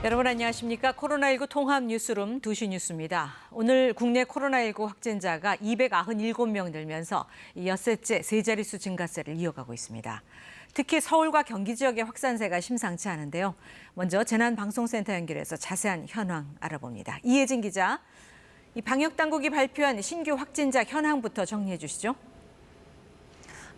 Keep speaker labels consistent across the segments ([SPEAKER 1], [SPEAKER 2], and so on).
[SPEAKER 1] 여러분 안녕하십니까? 코로나19 통합 뉴스룸 2시 뉴스입니다. 오늘 국내 코로나19 확진자가 297명 늘면서 엿새째 세 자릿수 증가세를 이어가고 있습니다. 특히 서울과 경기 지역의 확산세가 심상치 않은데요. 먼저 재난방송센터 연결해서 자세한 현황 알아봅니다. 이혜진 기자, 이 방역당국이 발표한 신규 확진자 현황부터 정리해 주시죠.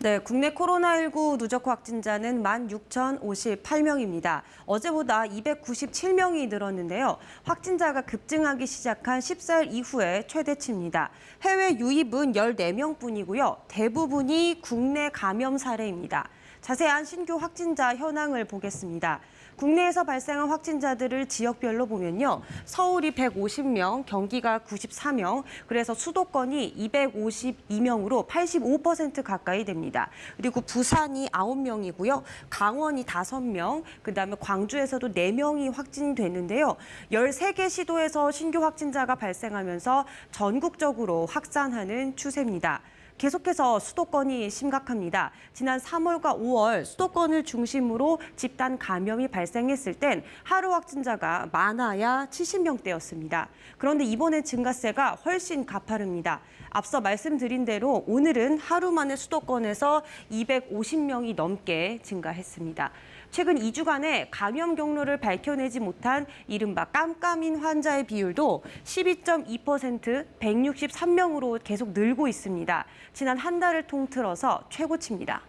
[SPEAKER 2] 네, 국내 코로나19 누적 확진자는 16,058명입니다. 어제보다 297명이 늘었는데요. 확진자가 급증하기 시작한 14일 이후에 최대치입니다. 해외 유입은 14명뿐이고요. 대부분이 국내 감염 사례입니다. 자세한 신규 확진자 현황을 보겠습니다. 국내에서 발생한 확진자들을 지역별로 보면요. 서울이 150명, 경기가 94명, 그래서 수도권이 252명으로 85% 가까이 됩니다. 그리고 부산이 9명이고요. 강원이 5명, 그다음에 광주에서도 4명이 확진됐는데요. 13개 시도에서 신규 확진자가 발생하면서 전국적으로 확산하는 추세입니다. 계속해서 수도권이 심각합니다. 지난 3월과 5월 수도권을 중심으로 집단 감염이 발생했을 땐 하루 확진자가 많아야 70명대였습니다. 그런데 이번에 증가세가 훨씬 가파릅니다. 앞서 말씀드린 대로 오늘은 하루 만에 수도권에서 250명이 넘게 증가했습니다. 최근 2주간의 감염 경로를 밝혀내지 못한 이른바 깜깜인 환자의 비율도 12.2%, 163명으로 계속 늘고 있습니다. 지난 한 달을 통틀어서 최고치입니다.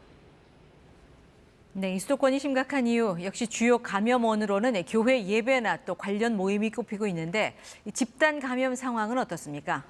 [SPEAKER 1] 네, 이 수도권이 심각한 이유 역시 주요 감염원으로는 교회 예배나 또 관련 모임이 꼽히고 있는데 이 집단 감염 상황은 어떻습니까?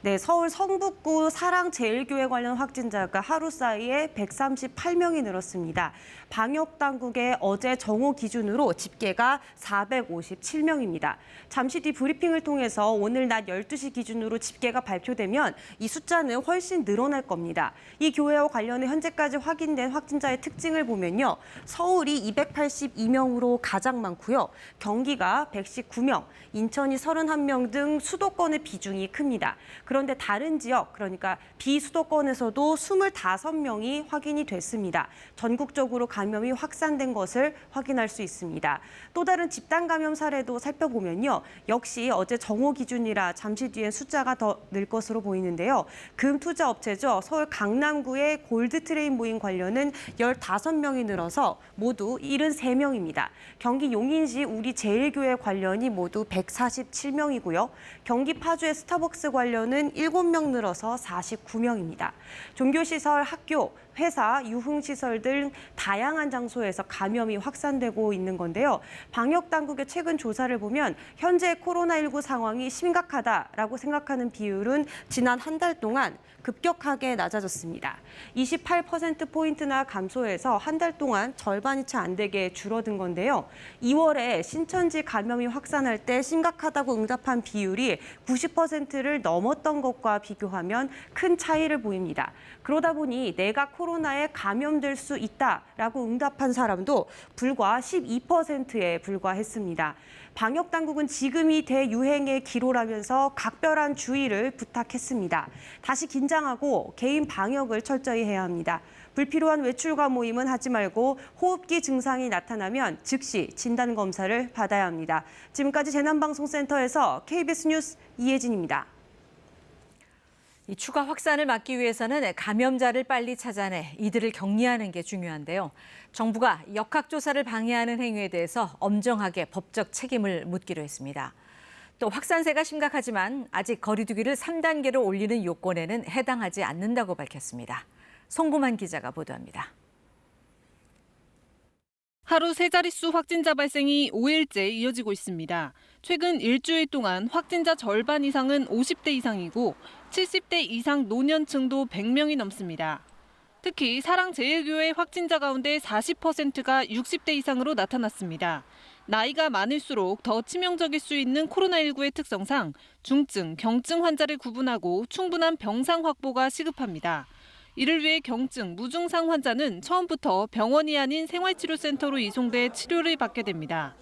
[SPEAKER 2] 네, 서울 성북구 사랑제일교회 관련 확진자가 하루 사이에 138명이 늘었습니다. 방역당국의 어제 정오 기준으로 집계가 457명입니다. 잠시 뒤 브리핑을 통해서 오늘 낮 12시 기준으로 집계가 발표되면 이 숫자는 훨씬 늘어날 겁니다. 이 교회와 관련해 현재까지 확인된 확진자의 특징을 보면요. 서울이 282명으로 가장 많고요. 경기가 119명, 인천이 31명 등 수도권의 비중이 큽니다. 그런데 다른 지역, 그러니까 비수도권에서도 25명이 확인이 됐습니다. 전국적으로 감염이 확산된 것을 확인할 수 있습니다. 또 다른 집단 감염 사례도 살펴보면요. 역시 어제 정오 기준이라 잠시 뒤엔 숫자가 더 늘 것으로 보이는데요. 금투자업체죠. 서울 강남구의 골드트레인 모임 관련은 15명이 늘어서 모두 73명입니다. 경기 용인시 우리제일교회 관련이 모두 147명이고요. 경기 파주의 스타벅스 관련은 7명 늘어서 49명입니다. 종교시설, 학교, 회사, 유흥시설 등 다양한 장소에서 감염이 확산되고 있는 건데요. 방역당국의 최근 조사를 보면 현재 코로나19 상황이 심각하다라고 생각하는 비율은 지난 한 달 동안 급격하게 낮아졌습니다. 28%포인트나 감소해서 한 달 동안 절반이 채 안 되게 줄어든 건데요. 2월에 신천지 감염이 확산할 때 심각하다고 응답한 비율이 90%를 넘었던 것과 비교하면 큰 차이를 보입니다. 그러다 보니 내가 코로나에 감염될 수 있다라고 응답한 사람도 불과 12%에 불과했습니다. 방역당국은 지금이 대유행의 기로라면서 각별한 주의를 부탁했습니다. 다시 긴장하고 개인 방역을 철저히 해야 합니다. 불필요한 외출과 모임은 하지 말고 호흡기 증상이 나타나면 즉시 진단검사를 받아야 합니다. 지금까지 재난방송센터에서 KBS 뉴스 이혜진입니다.
[SPEAKER 1] 이 추가 확산을 막기 위해서는 감염자를 빨리 찾아내 이들을 격리하는 게 중요한데요. 정부가 역학조사를 방해하는 행위에 대해서 엄정하게 법적 책임을 묻기로 했습니다. 또 확산세가 심각하지만 아직 거리 두기를 3단계로 올리는 요건에는 해당하지 않는다고 밝혔습니다. 송구만 기자가 보도합니다.
[SPEAKER 3] 하루 세 자릿수 확진자 발생이 5일째 이어지고 있습니다. 최근 일주일 동안 확진자 절반 이상은 50대 이상이고 70대 이상 노년층도 100명이 넘습니다. 특히 사랑제일교회 확진자 가운데 40%가 60대 이상으로 나타났습니다. 나이가 많을수록 더 치명적일 수 있는 코로나19의 특성상 중증, 경증 환자를 구분하고 충분한 병상 확보가 시급합니다. 이를 위해 경증, 무증상 환자는 처음부터 병원이 아닌 생활치료센터로 이송돼 치료를 받게 됩니다.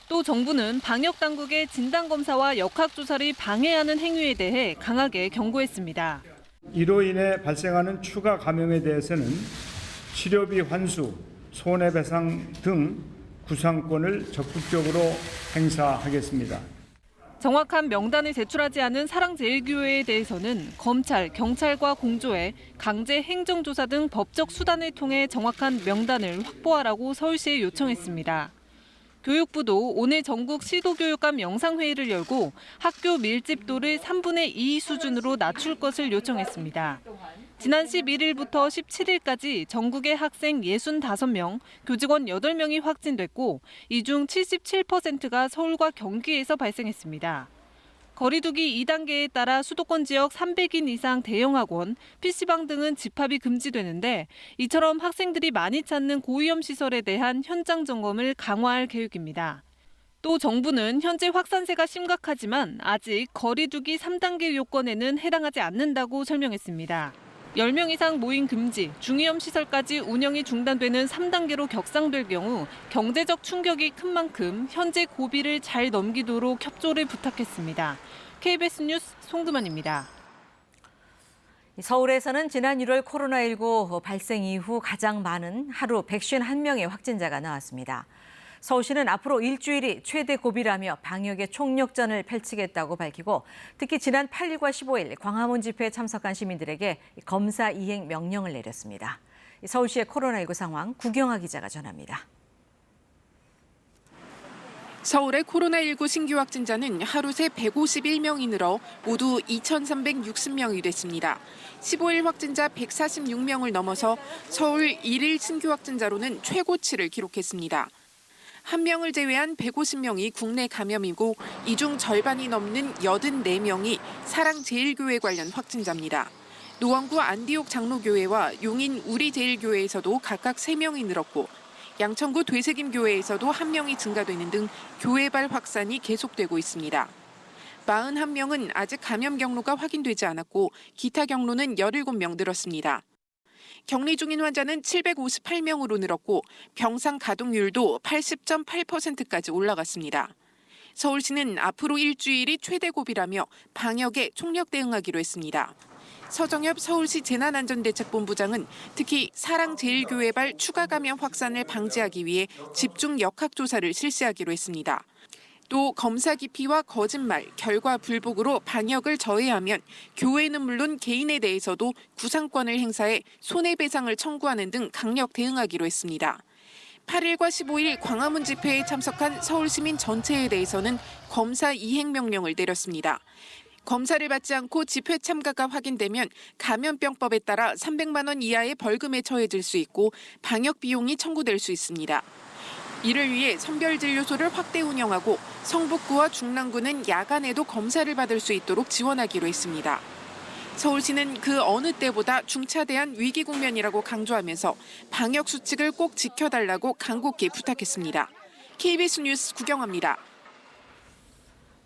[SPEAKER 3] 또 정부는 방역당국의 진단검사와 역학조사를 방해하는 행위에 대해 강하게 경고했습니다.
[SPEAKER 4] 이로 인해 발생하는 추가 감염에 대해서는 치료비 환수, 손해배상 등 구상권을 적극적으로 행사하겠습니다.
[SPEAKER 3] 정확한 명단을 제출하지 않은 사랑제일교회에 대해서는 검찰, 경찰과 공조해 강제 행정조사 등 법적 수단을 통해 정확한 명단을 확보하라고 서울시에 요청했습니다. 교육부도 오늘 전국 시도교육감 영상회의를 열고 학교 밀집도를 3분의 2 수준으로 낮출 것을 요청했습니다. 지난 11일부터 17일까지 전국의 학생 65명, 교직원 8명이 확진됐고 이 중 77%가 서울과 경기에서 발생했습니다. 거리두기 2단계에 따라 수도권 지역 300인 이상 대형학원, PC방 등은 집합이 금지되는데 이처럼 학생들이 많이 찾는 고위험 시설에 대한 현장 점검을 강화할 계획입니다. 또 정부는 현재 확산세가 심각하지만 아직 거리두기 3단계 요건에는 해당하지 않는다고 설명했습니다. 10명 이상 모임 금지, 중위험 시설까지 운영이 중단되는 3단계로 격상될 경우 경제적 충격이 큰 만큼 현재 고비를 잘 넘기도록 협조를 부탁했습니다. KBS 뉴스 송두만입니다.
[SPEAKER 1] 서울에서는 지난 1월 코로나19 발생 이후 가장 많은 하루 151명의 확진자가 나왔습니다. 서울시는 앞으로 일주일이 최대 고비라며 방역의 총력전을 펼치겠다고 밝히고 특히 지난 8일과 15일 광화문 집회에 참석한 시민들에게 검사 이행 명령을 내렸습니다. 서울시의 코로나19 상황 구경아 기자가 전합니다.
[SPEAKER 5] 서울의 코로나19 신규 확진자는 하루 새 151명이 늘어 모두 2,360명이 됐습니다. 15일 확진자 146명을 넘어서 서울 1일 신규 확진자로는 최고치를 기록했습니다. 1명을 제외한 150명이 국내 감염이고 이 중 절반이 넘는 84명이 사랑제일교회 관련 확진자입니다. 노원구 안디옥 장로교회와 용인 우리제일교회에서도 각각 3명이 늘었고 양천구 되새김교회에서도 1명이 증가되는 등 교회발 확산이 계속되고 있습니다. 41명은 아직 감염 경로가 확인되지 않았고 기타 경로는 17명 늘었습니다. 격리 중인 환자는 758명으로 늘었고 병상 가동률도 80.8%까지 올라갔습니다. 서울시는 앞으로 일주일이 최대 고비라며 방역에 총력 대응하기로 했습니다. 서정엽 서울시 재난안전대책본부장은 특히 사랑제일교회발 추가 감염 확산을 방지하기 위해 집중 역학조사를 실시하기로 했습니다. 또 검사 기피와 거짓말, 결과 불복으로 방역을 저해하면 교회는 물론 개인에 대해서도 구상권을 행사해 손해배상을 청구하는 등 강력 대응하기로 했습니다. 8일과 15일 광화문 집회에 참석한 서울시민 전체에 대해서는 검사 이행 명령을 내렸습니다. 검사를 받지 않고 집회 참가가 확인되면 감염병법에 따라 300만 원 이하의 벌금에 처해질 수 있고 방역 비용이 청구될 수 있습니다. 이를 위해 선별진료소를 확대 운영하고 성북구와 중랑구는 야간에도 검사를 받을 수 있도록 지원하기로 했습니다. 서울시는 그 어느 때보다 중차대한 위기 국면이라고 강조하면서 방역 수칙을 꼭 지켜달라고 간곡히 부탁했습니다. KBS 뉴스 구경합니다.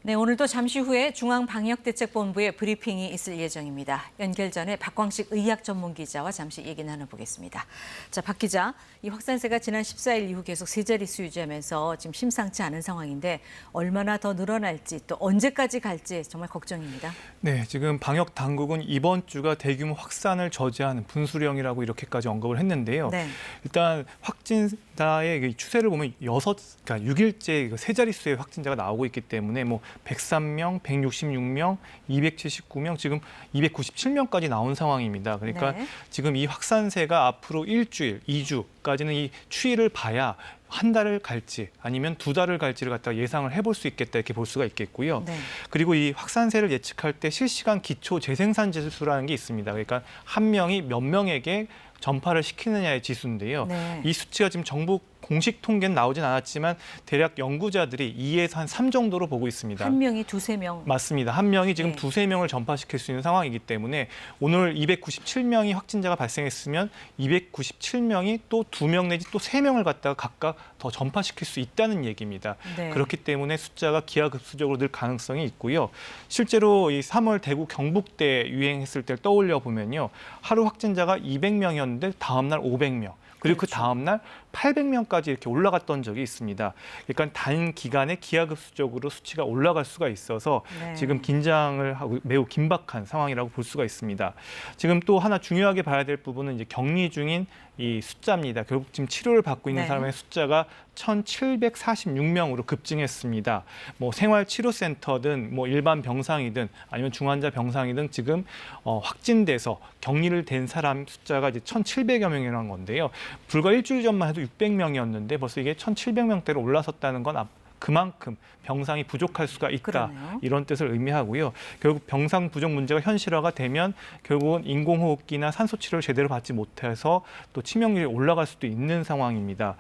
[SPEAKER 1] 네, 오늘도 잠시 후에 중앙방역대책본부의 브리핑이 있을 예정입니다. 연결 전에 박광식 의학전문기자와 잠시 얘기 나눠보겠습니다. 자, 박 기자, 이 확산세가 지난 14일 이후 계속 세 자릿수 유지하면서 지금 심상치 않은 상황인데 얼마나 더 늘어날지 또 언제까지 갈지 정말 걱정입니다.
[SPEAKER 6] 네, 지금 방역 당국은 이번 주가 대규모 확산을 저지하는 분수령이라고 이렇게까지 언급을 했는데요.
[SPEAKER 1] 네.
[SPEAKER 6] 일단 확진자의 추세를 보면 6일째 세 자릿수의 확진자가 나오고 있기 때문에 103명, 166명, 279명, 지금 297명까지 나온 상황입니다. 그러니까
[SPEAKER 1] 네.
[SPEAKER 6] 지금 이 확산세가 앞으로 일주일, 2주까지는 이 추이를 봐야 한 달을 갈지 아니면 2달을 갈지를 갖다가 예상을 해볼 수 있겠다 이렇게 볼 수가 있겠고요.
[SPEAKER 1] 네.
[SPEAKER 6] 그리고 이 확산세를 예측할 때 실시간 기초 재생산 지수라는 게 있습니다. 그러니까 한 명이 몇 명에게 전파를 시키느냐의 지수인데요.
[SPEAKER 1] 네.
[SPEAKER 6] 이 수치가 지금 정부 공식 통계는 나오진 않았지만 대략 연구자들이 2에서 한 3 정도로 보고 있습니다.
[SPEAKER 1] 한 명이 2~3명.
[SPEAKER 6] 맞습니다. 한 명이 지금
[SPEAKER 1] 네.
[SPEAKER 6] 2~3명을 전파시킬 수 있는 상황이기 때문에 오늘 297명이 확진자가 발생했으면 297명이 또 2명 내지 또 3명을 갖다가 각각 더 전파시킬 수 있다는 얘기입니다.
[SPEAKER 1] 네.
[SPEAKER 6] 그렇기 때문에 숫자가 기하급수적으로 늘 가능성이 있고요. 실제로 이 3월 대구 경북대 유행했을 때 떠올려 보면요. 하루 확진자가 200명이었는데 다음 날 500명. 그리고
[SPEAKER 1] 그렇죠.
[SPEAKER 6] 그 다음 날 800명까지 이렇게 올라갔던 적이 있습니다. 그러니까 단기간에 기하급수적으로 수치가 올라갈 수가 있어서
[SPEAKER 1] 네.
[SPEAKER 6] 지금 긴장을 하고 매우 긴박한 상황이라고 볼 수가 있습니다. 지금 또 하나 중요하게 봐야 될 부분은 이제 격리 중인 이 숫자입니다. 결국 지금 치료를 받고 있는
[SPEAKER 1] 네.
[SPEAKER 6] 사람의 숫자가 1,746명으로 급증했습니다. 뭐 생활치료센터든 뭐 일반 병상이든 아니면 중환자 병상이든 지금 확진돼서 격리를 된 사람 숫자가 이제 1,700여 명이라는 건데요. 불과 일주일 전만 해도 600명이었는데 벌써 이게 1,700명대로 올라섰다는 건 그만큼 병상이 부족할 수가 있다.
[SPEAKER 1] 그러네요.
[SPEAKER 6] 이런 뜻을 의미하고요. 결국 병상 부족 문제가 현실화가 되면 결국은 인공호흡기나 산소치료를 제대로 받지 못해서 또 치명률이 올라갈 수도 있는 상황입니다.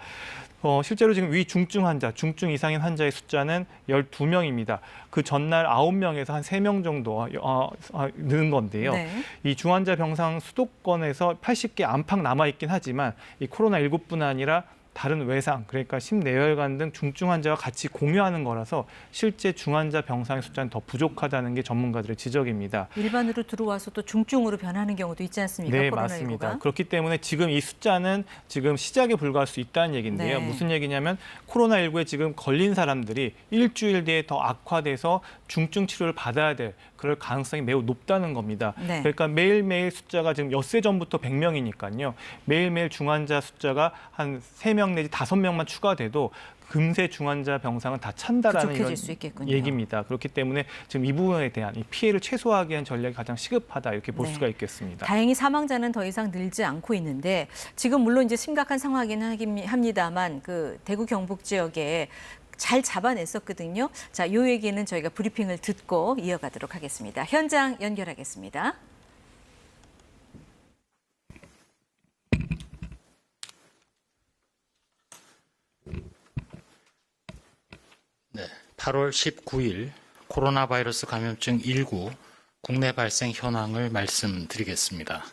[SPEAKER 6] 실제로 지금 위중증 환자, 중증 이상인 환자의 숫자는 12명입니다. 그 전날 9명에서 한 3명 정도 는 건데요.
[SPEAKER 1] 네.
[SPEAKER 6] 이 중환자 병상 수도권에서 80개 안팎 남아있긴 하지만 이 코로나19뿐 아니라 다른 외상, 그러니까 심내혈관 등 중증 환자와 같이 공유하는 거라서 실제 중환자 병상의 숫자는 더 부족하다는 게 전문가들의 지적입니다.
[SPEAKER 1] 일반으로 들어와서 또 중증으로 변하는 경우도 있지 않습니까?
[SPEAKER 6] 네,
[SPEAKER 1] 코로나19가?
[SPEAKER 6] 맞습니다. 그렇기 때문에 지금 이 숫자는 지금 시작에 불과할 수 있다는 얘기인데요.
[SPEAKER 1] 네.
[SPEAKER 6] 무슨 얘기냐면 코로나19에 지금 걸린 사람들이 일주일 뒤에 더 악화돼서 중증 치료를 받아야 될 그럴 가능성이 매우 높다는 겁니다.
[SPEAKER 1] 네.
[SPEAKER 6] 그러니까 매일매일 숫자가 지금 엿새 전부터 100명이니까요. 매일매일 중환자 숫자가 한 3명 내지 5명만 추가돼도 금세 중환자 병상은 다 찬다라는
[SPEAKER 1] 부족해질
[SPEAKER 6] 이런
[SPEAKER 1] 수 있겠군요.
[SPEAKER 6] 얘기입니다. 그렇기 때문에 지금 이 부분에 대한 이 피해를 최소화하기 위한 전략이 가장 시급하다 이렇게 볼
[SPEAKER 1] 네.
[SPEAKER 6] 수가 있겠습니다.
[SPEAKER 1] 다행히 사망자는 더 이상 늘지 않고 있는데 지금 물론 이제 심각한 상황이긴 합니다만 그 대구 경북 지역에 잘 잡아냈었거든요. 자, 이 얘기는 저희가 브리핑을 듣고 이어가도록 하겠습니다. 현장 연결하겠습니다.
[SPEAKER 7] 네, 8월 19일 코로나 바이러스 감염증 19 국내 발생 현황을 말씀드리겠습니다.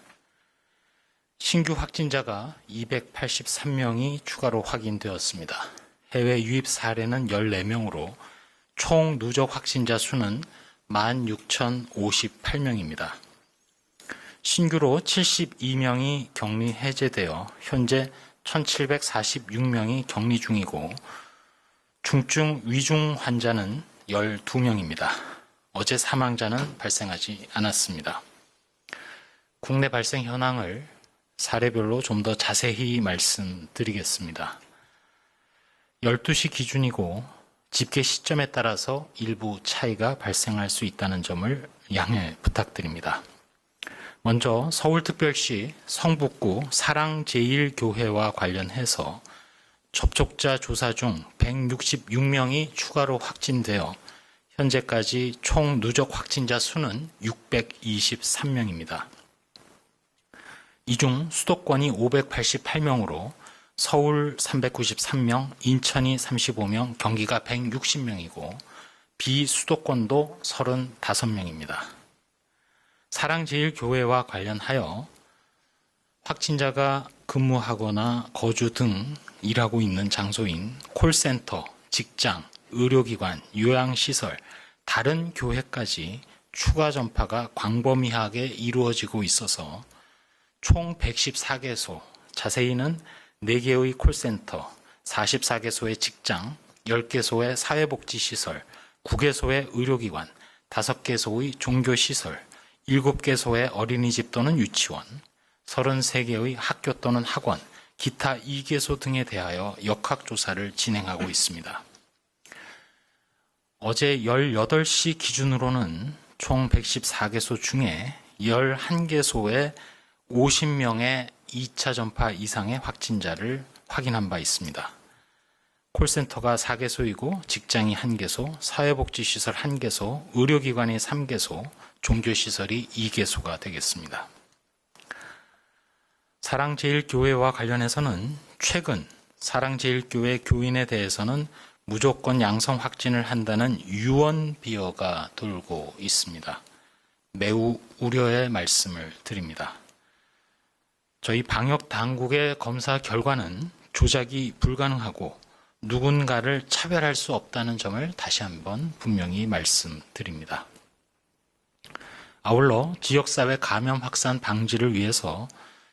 [SPEAKER 7] 신규 확진자가 283명이 추가로 확인되었습니다. 해외 유입 사례는 14명으로 총 누적 확진자 수는 16,058명입니다. 신규로 72명이 격리 해제되어 현재 1,746명이 격리 중이고 중증 위중 환자는 12명입니다. 어제 사망자는 발생하지 않았습니다. 국내 발생 현황을 사례별로 좀 더 자세히 말씀드리겠습니다. 12시 기준이고 집계 시점에 따라서 일부 차이가 발생할 수 있다는 점을 양해 부탁드립니다. 먼저 서울특별시 성북구 사랑제일교회와 관련해서 접촉자 조사 중 166명이 추가로 확진되어 현재까지 총 누적 확진자 수는 623명입니다. 이 중 수도권이 588명으로 서울 393명, 인천이 35명, 경기가 160명이고 비수도권도 35명입니다. 사랑제일교회와 관련하여 확진자가 근무하거나 거주 등 일하고 있는 장소인 콜센터, 직장, 의료기관, 요양시설, 다른 교회까지 추가 전파가 광범위하게 이루어지고 있어서 총 114개소, 자세히는 4개의 콜센터, 44개소의 직장, 10개소의 사회복지시설, 9개소의 의료기관, 5개소의 종교시설, 7개소의 어린이집 또는 유치원, 33개의 학교 또는 학원, 기타 2개소 등에 대하여 역학조사를 진행하고 있습니다. 어제 18시 기준으로는 총 114개소 중에 11개소에 50명의 2차 전파 이상의 확진자를 확인한 바 있습니다. 콜센터가 4개소이고 직장이 1개소, 사회복지시설 1개소, 의료기관이 3개소, 종교시설이 2개소가 되겠습니다. 사랑제일교회와 관련해서는 최근 사랑제일교회 교인에 대해서는 무조건 양성 확진을 한다는 유언 비어가 돌고 있습니다. 매우 우려의 말씀을 드립니다. 저희 방역 당국의 검사 결과는 조작이 불가능하고 누군가를 차별할 수 없다는 점을 다시 한번 분명히 말씀드립니다. 아울러 지역사회 감염 확산 방지를 위해서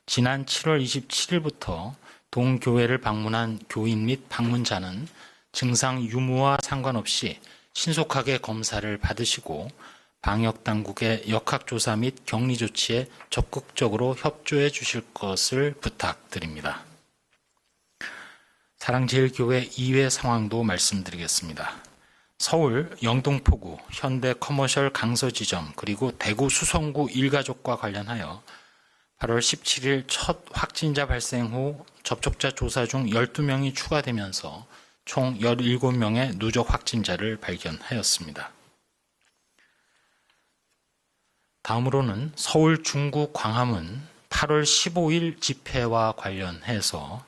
[SPEAKER 7] 지난 7월 27일부터 동교회를 방문한 교인 및 방문자는 증상 유무와 상관없이 신속하게 검사를 받으시고 방역당국의 역학조사 및 격리 조치에 적극적으로 협조해 주실 것을 부탁드립니다. 사랑제일교회 이외 상황도 말씀드리겠습니다. 서울 영등포구 현대 커머셜 강서지점 그리고 대구 수성구 일가족과 관련하여 8월 17일 첫 확진자 발생 후 접촉자 조사 중 12명이 추가되면서 총 17명의 누적 확진자를 발견하였습니다. 다음으로는 서울 중구 광화문 8월 15일 집회와 관련해서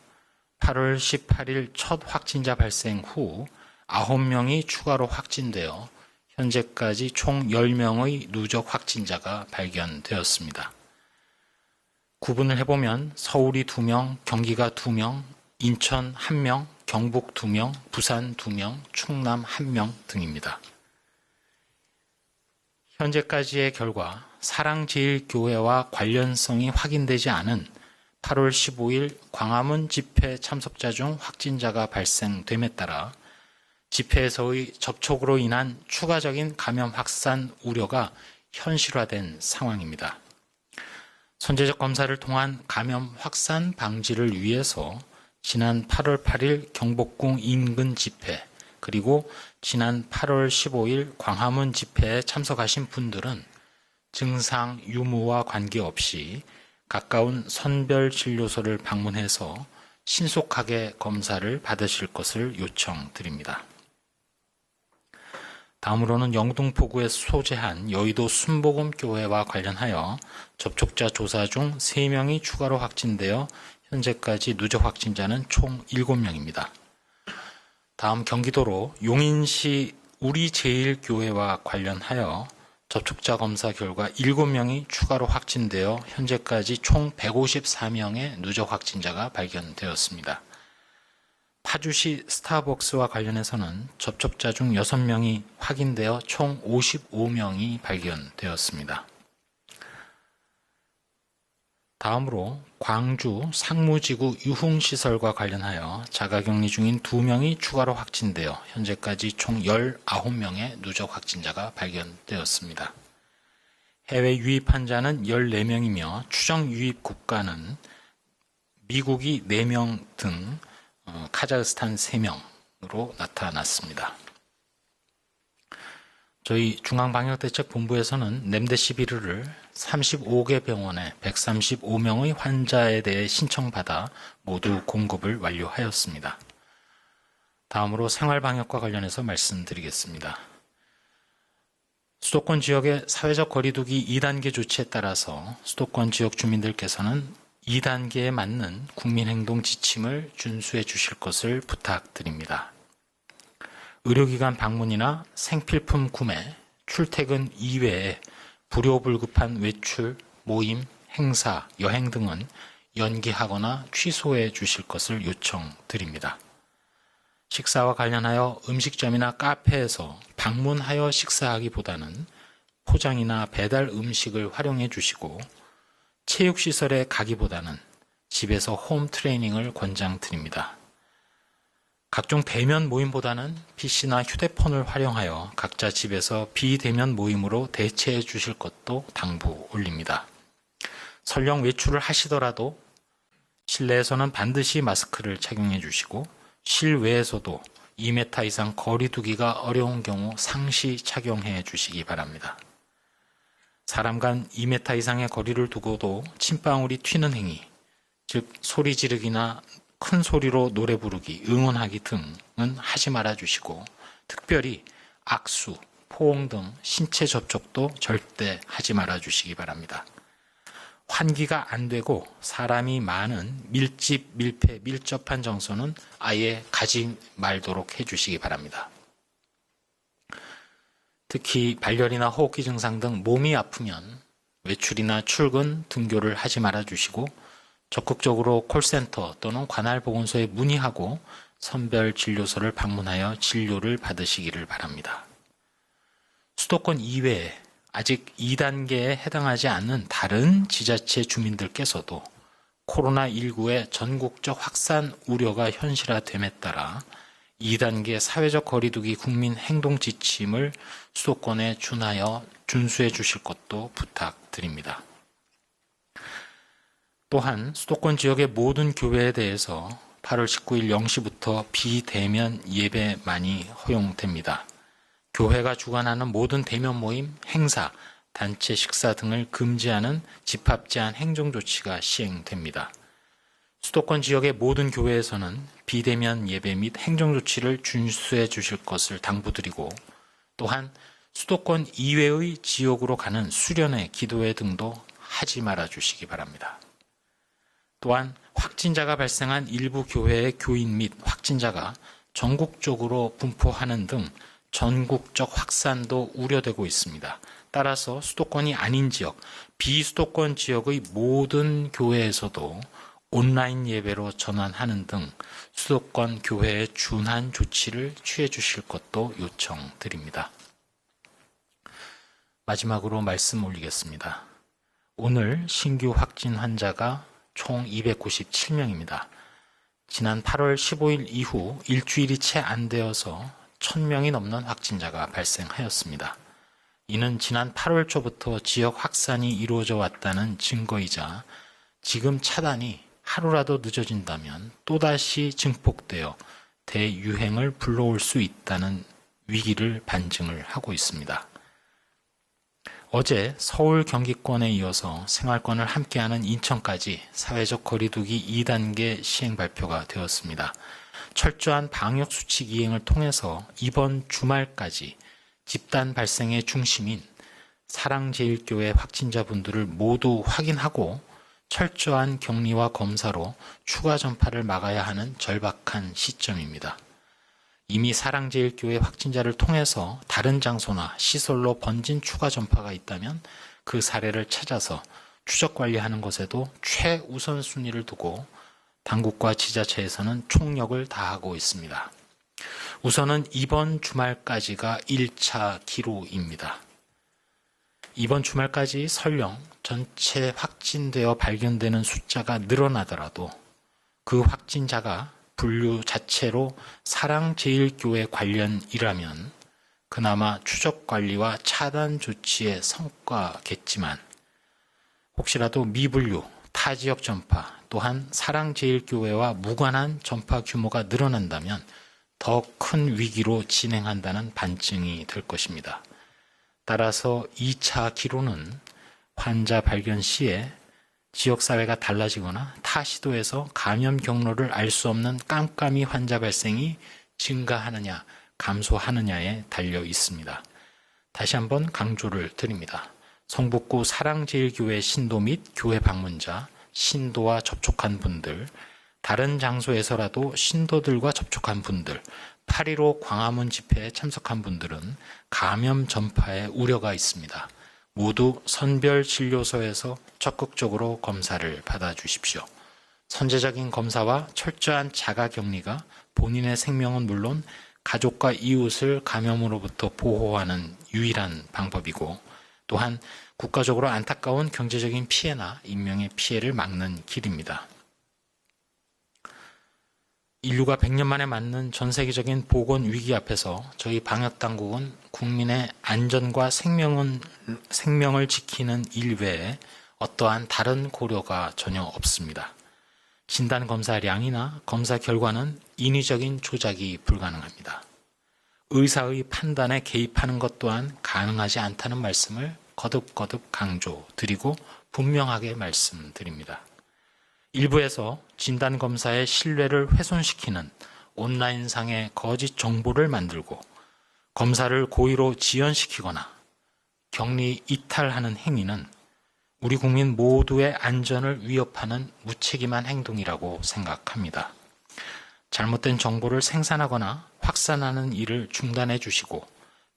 [SPEAKER 7] 8월 18일 첫 확진자 발생 후 9명이 추가로 확진되어 현재까지 총 10명의 누적 확진자가 발견되었습니다. 구분을 해보면 서울이 2명, 경기가 2명, 인천 1명, 경북 2명, 부산 2명, 충남 1명 등입니다. 현재까지의 결과 사랑제일교회와 관련성이 확인되지 않은 8월 15일 광화문 집회 참석자 중 확진자가 발생됨에 따라 집회에서의 접촉으로 인한 추가적인 감염 확산 우려가 현실화된 상황입니다. 선제적 검사를 통한 감염 확산 방지를 위해서 지난 8월 8일 경복궁 인근 집회 그리고 지난 8월 15일 광화문 집회에 참석하신 분들은 증상 유무와 관계없이 가까운 선별진료소를 방문해서 신속하게 검사를 받으실 것을 요청드립니다. 다음으로는 영등포구에 소재한 여의도 순복음교회와 관련하여 접촉자 조사 중 3명이 추가로 확진되어 현재까지 누적 확진자는 총 7명입니다. 다음 경기도로 용인시 우리제일교회와 관련하여 접촉자 검사 결과 7명이 추가로 확진되어 현재까지 총 154명의 누적 확진자가 발견되었습니다. 파주시 스타벅스와 관련해서는 접촉자 중 6명이 확인되어 총 55명이 발견되었습니다. 다음으로 광주 상무지구 유흥시설과 관련하여 자가격리 중인 2명이 추가로 확진되어 현재까지 총 19명의 누적 확진자가 발견되었습니다. 해외 유입 환자는 14명이며 추정 유입 국가는 미국이 4명 등 카자흐스탄 3명으로 나타났습니다. 저희 중앙방역대책본부에서는 렘데시비르를 35개 병원에 135명의 환자에 대해 신청받아 모두 공급을 완료하였습니다. 다음으로 생활방역과 관련해서 말씀드리겠습니다. 수도권 지역의 사회적 거리두기 2단계 조치에 따라서 수도권 지역 주민들께서는 2단계에 맞는 국민행동 지침을 준수해 주실 것을 부탁드립니다. 의료기관 방문이나 생필품 구매, 출퇴근 이외에 불효불급한 외출, 모임, 행사, 여행 등은 연기하거나 취소해 주실 것을 요청드립니다. 식사와 관련하여 음식점이나 카페에서 방문하여 식사하기보다는 포장이나 배달 음식을 활용해 주시고 체육시설에 가기보다는 집에서 홈 트레이닝을 권장드립니다. 각종 대면 모임보다는 PC나 휴대폰을 활용하여 각자 집에서 비대면 모임으로 대체해 주실 것도 당부 올립니다. 설령 외출을 하시더라도 실내에서는 반드시 마스크를 착용해 주시고 실외에서도 2m 이상 거리 두기가 어려운 경우 상시 착용해 주시기 바랍니다. 사람 간 2m 이상의 거리를 두고도 침방울이 튀는 행위, 즉 소리 지르기나 큰 소리로 노래 부르기, 응원하기 등은 하지 말아 주시고 특별히 악수, 포옹 등 신체 접촉도 절대 하지 말아 주시기 바랍니다. 환기가 안 되고 사람이 많은 밀집, 밀폐, 밀접한 장소는 아예 가지 말도록 해주시기 바랍니다. 특히 발열이나 호흡기 증상 등 몸이 아프면 외출이나 출근, 등교를 하지 말아 주시고 적극적으로 콜센터 또는 관할보건소에 문의하고 선별진료소를 방문하여 진료를 받으시기를 바랍니다. 수도권 이외에 아직 2단계에 해당하지 않는 다른 지자체 주민들께서도 코로나19의 전국적 확산 우려가 현실화됨에 따라 2단계 사회적 거리두기 국민 행동 지침을 수도권에 준하여 준수해 주실 것도 부탁드립니다. 또한 수도권 지역의 모든 교회에 대해서 8월 19일 0시부터 비대면 예배만이 허용됩니다. 교회가 주관하는 모든 대면 모임, 행사, 단체 식사 등을 금지하는 집합 제한 행정 조치가 시행됩니다. 수도권 지역의 모든 교회에서는 비대면 예배 및 행정 조치를 준수해 주실 것을 당부드리고, 또한 수도권 이외의 지역으로 가는 수련회, 기도회 등도 하지 말아 주시기 바랍니다. 또한 확진자가 발생한 일부 교회의 교인 및 확진자가 전국적으로 분포하는 등 전국적 확산도 우려되고 있습니다. 따라서 수도권이 아닌 지역, 비수도권 지역의 모든 교회에서도 온라인 예배로 전환하는 등 수도권 교회에 준한 조치를 취해 주실 것도 요청드립니다. 마지막으로 말씀 올리겠습니다. 오늘 신규 확진 환자가 총 297명입니다. 지난 8월 15일 이후 일주일이 채 안 되어서 1000명이 넘는 확진자가 발생하였습니다. 이는 지난 8월 초부터 지역 확산이 이루어져 왔다는 증거이자 지금 차단이 하루라도 늦어진다면 또다시 증폭되어 대유행을 불러올 수 있다는 위기를 반증을 하고 있습니다. 어제 서울 경기권에 이어서 생활권을 함께하는 인천까지 사회적 거리두기 2단계 시행 발표가 되었습니다. 철저한 방역수칙 이행을 통해서 이번 주말까지 집단 발생의 중심인 사랑제일교회 확진자분들을 모두 확인하고 철저한 격리와 검사로 추가 전파를 막아야 하는 절박한 시점입니다. 이미 사랑제일교회 확진자를 통해서 다른 장소나 시설로 번진 추가 전파가 있다면 그 사례를 찾아서 추적 관리하는 것에도 최우선 순위를 두고 당국과 지자체에서는 총력을 다하고 있습니다. 우선은 이번 주말까지가 1차 기로입니다. 이번 주말까지 설령 전체 확진되어 발견되는 숫자가 늘어나더라도 그 확진자가 분류 자체로 사랑제일교회 관련이라면 그나마 추적 관리와 차단 조치의 성과겠지만 혹시라도 미분류, 타지역 전파, 또한 사랑제일교회와 무관한 전파 규모가 늘어난다면 더 큰 위기로 진행한다는 반증이 될 것입니다. 따라서 2차 기로는 환자 발견 시에 지역사회가 달라지거나 타 시도에서 감염 경로를 알 수 없는 깜깜이 환자 발생이 증가하느냐 감소하느냐에 달려 있습니다. 다시 한번 강조를 드립니다. 성북구 사랑제일교회 신도 및 교회 방문자, 신도와 접촉한 분들, 다른 장소에서라도 신도들과 접촉한 분들, 8.15 광화문 집회에 참석한 분들은 감염 전파에 우려가 있습니다. 모두 선별진료소에서 적극적으로 검사를 받아주십시오. 선제적인 검사와 철저한 자가격리가 본인의 생명은 물론 가족과 이웃을 감염으로부터 보호하는 유일한 방법이고, 또한 국가적으로 안타까운 경제적인 피해나 인명의 피해를 막는 길입니다. 인류가 100년 만에 맞는 전 세계적인 보건 위기 앞에서 저희 방역당국은 국민의 안전과 생명을 지키는 일 외에 어떠한 다른 고려가 전혀 없습니다. 진단검사량이나 검사 결과는 인위적인 조작이 불가능합니다. 의사의 판단에 개입하는 것 또한 가능하지 않다는 말씀을 거듭거듭 강조드리고 분명하게 말씀드립니다. 일부에서 진단검사의 신뢰를 훼손시키는 온라인상의 거짓 정보를 만들고 검사를 고의로 지연시키거나 격리 이탈하는 행위는 우리 국민 모두의 안전을 위협하는 무책임한 행동이라고 생각합니다. 잘못된 정보를 생산하거나 확산하는 일을 중단해 주시고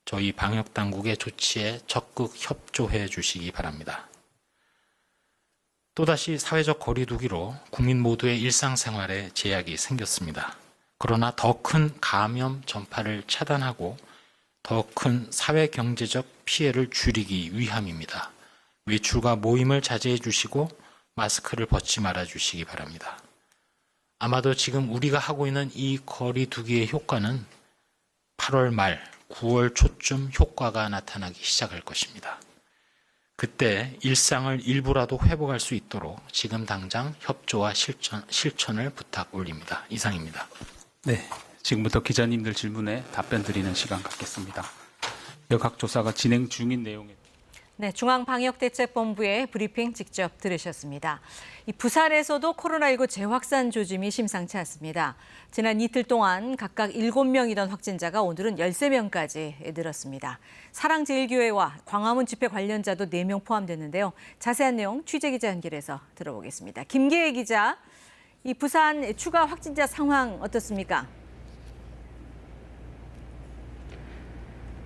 [SPEAKER 7] 저희 방역당국의 조치에 적극 협조해 주시기 바랍니다. 또다시 사회적 거리두기로 국민 모두의 일상생활에 제약이 생겼습니다. 그러나 더 큰 감염 전파를 차단하고 더 큰 사회경제적 피해를 줄이기 위함입니다. 외출과 모임을 자제해 주시고 마스크를 벗지 말아 주시기 바랍니다. 아마도 지금 우리가 하고 있는 이 거리두기의 효과는 8월 말, 9월 초쯤 효과가 나타나기 시작할 것입니다. 그때 일상을 일부라도 회복할 수 있도록 지금 당장 협조와 실천을 부탁 올립니다. 이상입니다.
[SPEAKER 8] 네, 지금부터 기자님들 질문에 답변 드리는 시간 갖겠습니다. 역학조사가 진행 중인 내용에
[SPEAKER 1] 네, 중앙방역대책본부의 브리핑 직접 들으셨습니다. 이 부산에서도 코로나19 재확산 조짐이 심상치 않습니다. 지난 이틀 동안 각각 7명이던 확진자가 오늘은 13명까지 늘었습니다. 사랑제일교회와 광화문 집회 관련자도 4명 포함됐는데요. 자세한 내용 취재기자 연결해서 들어보겠습니다. 김계혜 기자, 이 부산 추가 확진자 상황 어떻습니까?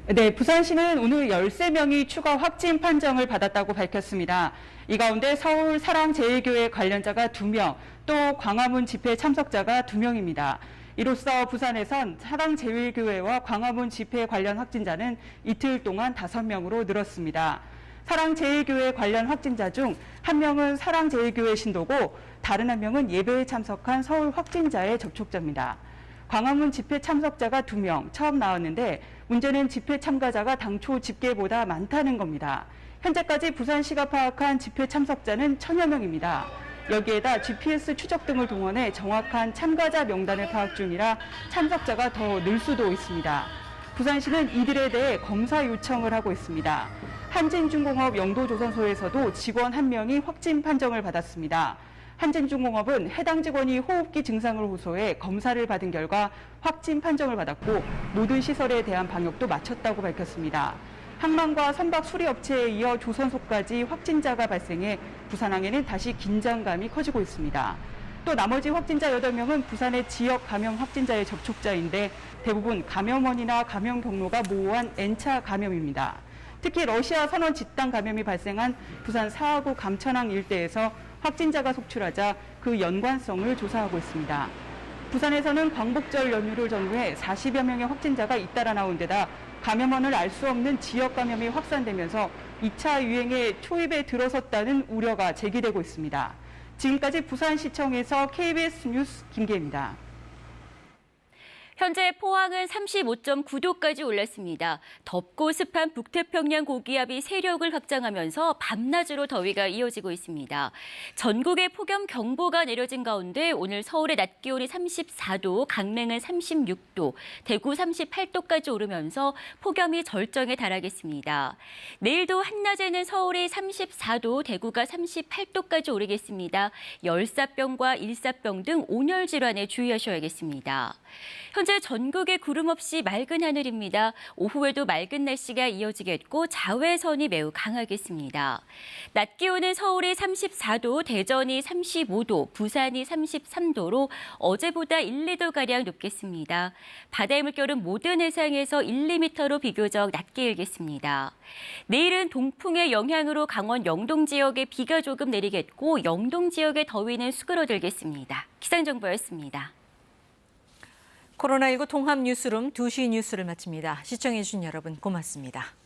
[SPEAKER 9] 네, 부산시는 오늘 13명이 추가 확진 판정을 받았다고 밝혔습니다. 이 가운데 서울 사랑제일교회 관련자가 2명, 또 광화문 집회 참석자가 2명입니다. 이로써 부산에선 사랑제일교회와 광화문 집회 관련 확진자는 이틀 동안 5명으로 늘었습니다. 사랑제일교회 관련 확진자 중 1명은 사랑제일교회 신도고 다른 1명은 예배에 참석한 서울 확진자의 접촉자입니다. 광화문 집회 참석자가 2명 처음 나왔는데 문제는 집회 참가자가 당초 집계보다 많다는 겁니다. 현재까지 부산시가 파악한 집회 참석자는 1000여 명입니다. 여기에다 GPS 추적 등을 동원해 정확한 참가자 명단을 파악 중이라 참석자가 더 늘 수도 있습니다. 부산시는 이들에 대해 검사 요청을 하고 있습니다. 한진중공업 영도조선소에서도 직원 1명이 확진 판정을 받았습니다. 한진중공업은 해당 직원이 호흡기 증상을 호소해 검사를 받은 결과 확진 판정을 받았고 모든 시설에 대한 방역도 마쳤다고 밝혔습니다. 항만과 선박 수리업체에 이어 조선소까지 확진자가 발생해 부산항에는 다시 긴장감이 커지고 있습니다. 또 나머지 확진자 8명은 부산의 지역 감염 확진자의 접촉자인데 대부분 감염원이나 감염 경로가 모호한 N차 감염입니다. 특히 러시아 선원 집단 감염이 발생한 부산 사하구 감천항 일대에서 확진자가 속출하자 그 연관성을 조사하고 있습니다. 부산에서는 광복절 연휴를 전후해 40여 명의 확진자가 잇따라 나온 데다 감염원을 알 수 없는 지역 감염이 확산되면서 2차 유행의 초입에 들어섰다는 우려가 제기되고 있습니다. 지금까지 부산시청에서 KBS 뉴스 김계입니다.
[SPEAKER 10] 현재 포항은 35.9도까지 올랐습니다. 덥고 습한 북태평양 고기압이 세력을 확장하면서 밤낮으로 더위가 이어지고 있습니다. 전국에 폭염경보가 내려진 가운데 오늘 서울의 낮 기온이 34도, 강릉은 36도, 대구 38도까지 오르면서 폭염이 절정에 달하겠습니다. 내일도 한낮에는 서울이 34도, 대구가 38도까지 오르겠습니다. 열사병과 일사병 등 온열 질환에 주의하셔야겠습니다. 현재 전국에 구름 없이 맑은 하늘입니다. 오후에도 맑은 날씨가 이어지겠고 자외선이 매우 강하겠습니다. 낮 기온은 서울이 34도, 대전이 35도, 부산이 33도로 어제보다 1, 2도가량 높겠습니다. 바다의 물결은 모든 해상에서 1, 2m로 비교적 낮게 일겠습니다. 내일은 동풍의 영향으로 강원 영동 지역에 비가 조금 내리겠고 영동 지역의 더위는 수그러들겠습니다. 기상정보였습니다.
[SPEAKER 1] 코로나19 통합 뉴스룸 2시 뉴스를 마칩니다. 시청해주신 여러분 고맙습니다.